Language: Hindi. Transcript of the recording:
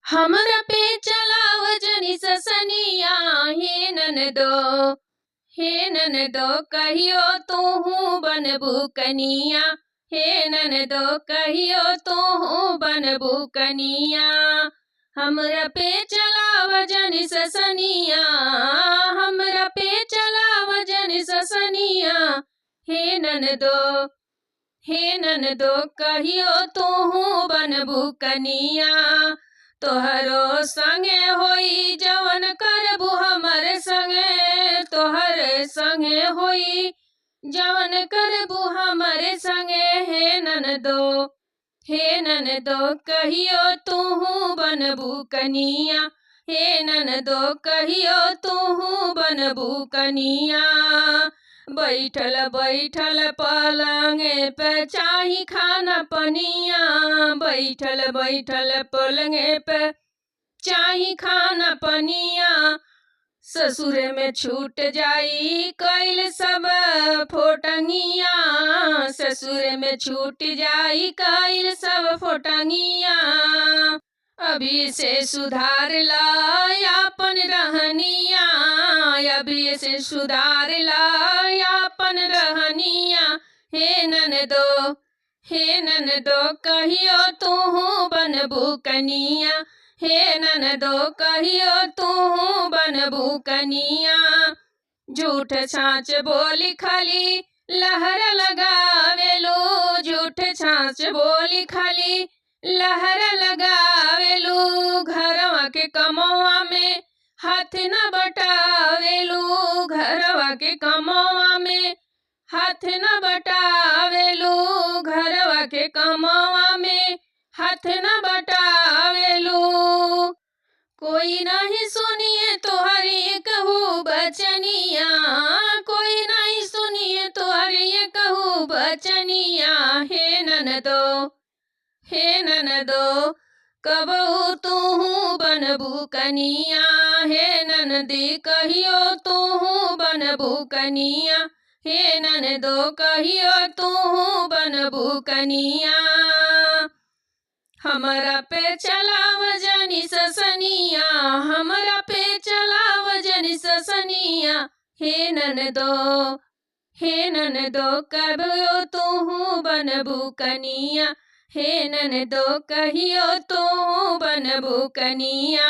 हमरा पे चलाव जनी ससनिया। हे ननदो कहियो तूहू बनबू कनिया। हे ननदो कहियो तूहू बनबू कनिया। हमरा पे चलाव जनी ससनिया। हमरा पे चलाव जनी ससनिया। हे ननदो कहियो तूहू बनबू कनिया। तोहरो संगे होई जवन करबू हमर संगे। तोहर संगे होई जवन करबू हमर संगे। हे ननदो कहियो तूहू बनबू कनिया। हे ननदो कहियो तूहू बनबू कनिया। बैठल बैठल पलंगे पे चाही खाना पनिया। बैठल बैठल पलंगे पे चाही खाना पनिया। ससुर में छूट जाई कैल सब फोटंगिया। ससुर में छूट जाई कैल सब फोटंगिया। अभी से सुधार ला अपन रहनिया। अभी से सुधार ला अपन रहनिया। हे ननदो कहियो तूहू बनबू कनिया। हे ननदो कहियो तूहू बनबू कनिया। झूठ छाछ बोली खाली लहर लगावेलू। झूठ छाछ बोली खाली लहर लगावेलू। घरवा के कमवा में हाथ न बटावेलू। घरवा के कमवा में हाथ न बटावेलू। घरवा के कमवा में हाथ न बटावेलू। कोई नहीं सुनिए तोहरी कहू बचनिया। कोई नहीं सुनिए तोहरी कहू बचनिया। हे ननदो कबहू तूहू बनबू कनिया। हे ननदी कहियो तूहू बनबू कनिया। हे ननदो कहियो तूहू बनबू कनिया। हमरा पे चलाव जनी ससनिया। हमरा पे चलाव जनी ससनिया। हे ननदो कहियो तूहू बनबू कनिया। हे ननदो कहियो तूहू बनबू कनिया।